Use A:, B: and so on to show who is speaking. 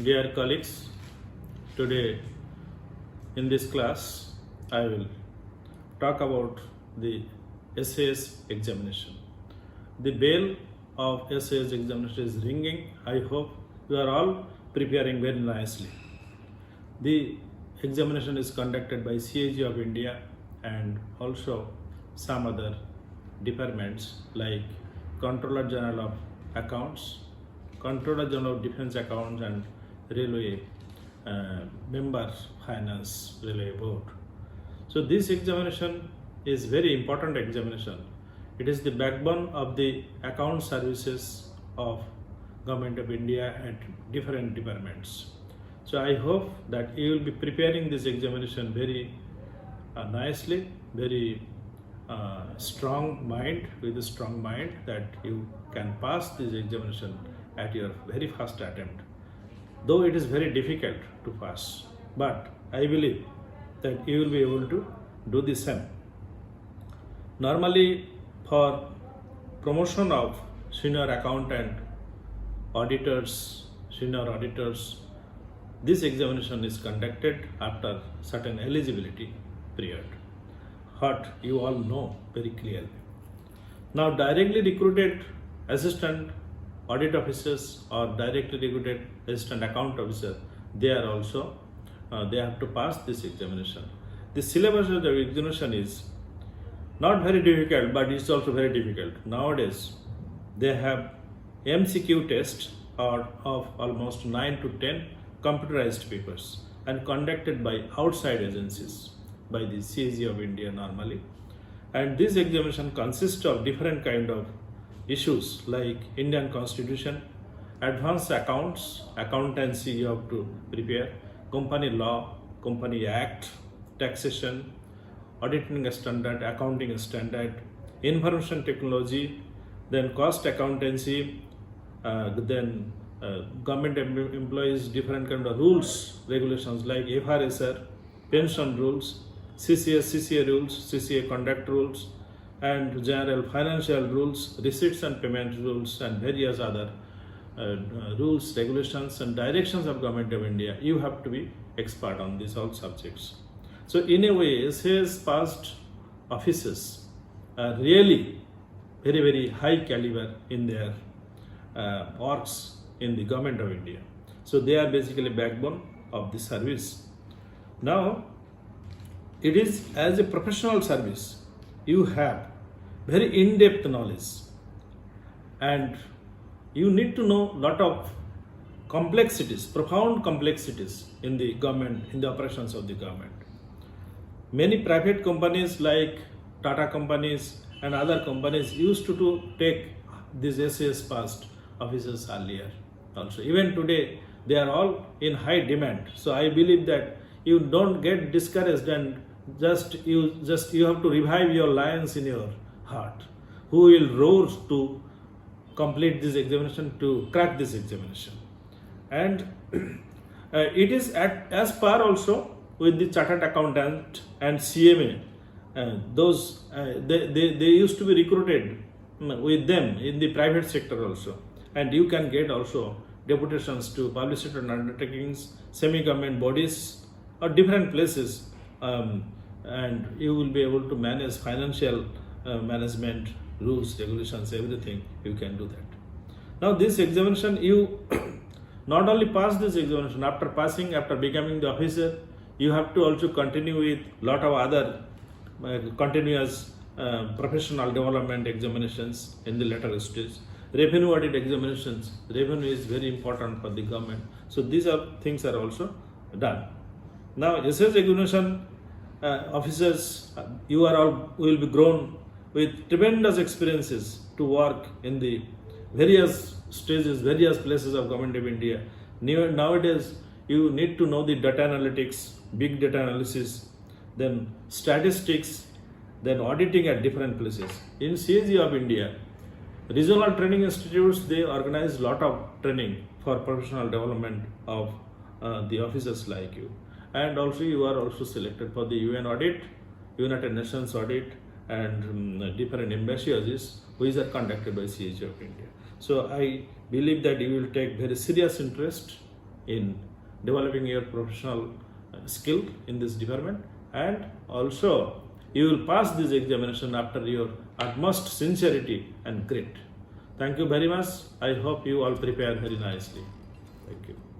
A: Dear colleagues, today in this class I will talk about the SAS examination. The bell of SAS examination is ringing. I hope you are all preparing very nicely. The examination is conducted by CAG of India and also some other departments like Controller General of Accounts, Controller General of Defense Accounts and Railway Member Finance Railway Board. So this examination is very important examination. It is the backbone of the account services of Government of India at different departments. So I hope that you will be preparing this examination very nicely, very strong mind, with a strong mind that you can pass this examination at your very first attempt. Though it is very difficult to pass, but I believe that you will be able to do the same. Normally, for promotion of senior accountant, auditors, senior auditors, this examination is conducted after certain eligibility period. What you all know very clearly. Now, directly recruited assistant audit officers or directly recruited assistant account officer, they are also they have to pass this examination. The syllabus of the examination is not very difficult, but it's also very difficult. Nowadays, they have MCQ test of almost 9 to 10 computerized papers and conducted by outside agencies, by the CAG of India normally. And this examination consists of different kind of issues like Indian Constitution, advanced accounts, accountancy you have to prepare, company law, company act, taxation, auditing standard, accounting standard, information technology, then cost accountancy, then government employees different kind of rules, regulations like FRSR, pension rules, CCA rules, CCA conduct rules, and general financial rules, receipts and payment rules, and various other rules, regulations, and directions of Government of India. You have to be expert on these all subjects. So in a way, SAS passed officers are really very, very high caliber in their works in the Government of India. So they are basically backbone of the service. Now, it is as a professional service, you have very in-depth knowledge and you need to know lot of complexities, profound complexities in the government, in the operations of the government. Many private companies like Tata companies and other companies used to take these SAS passed officers earlier also. Even today, they are all in high demand. So I believe that you don't get discouraged and you have to revive your lions in your heart who will roar to complete this examination, to crack this examination. And it is as par also with the chartered accountant and CMA. They used to be recruited with them in the private sector also, and you can get also deputations to public sector undertakings, semi-government bodies or different places, and you will be able to manage financial management, rules, regulations, everything. You can do that. Now this examination, you not only pass this examination, after becoming the officer, you have to also continue with lot of other continuous professional development examinations in the later stage. Revenue audit examinations. Revenue is very important for the government. So these things are also done. Now SAS examination officers, you are all will be grown with tremendous experiences to work in the various stages, various places of Government of India. Nowadays, you need to know the data analytics, big data analysis, then statistics, then auditing at different places. In CAG of India, regional training institutes, they organize lot of training for professional development of the officers like you. And also you are also selected for the UN audit, United Nations audit, and different embassy audits which are conducted by CAG of India. So I believe that you will take very serious interest in developing your professional skill in this department, and also you will pass this examination after your utmost sincerity and grit. Thank you very much. I hope you all prepare very nicely. Thank you.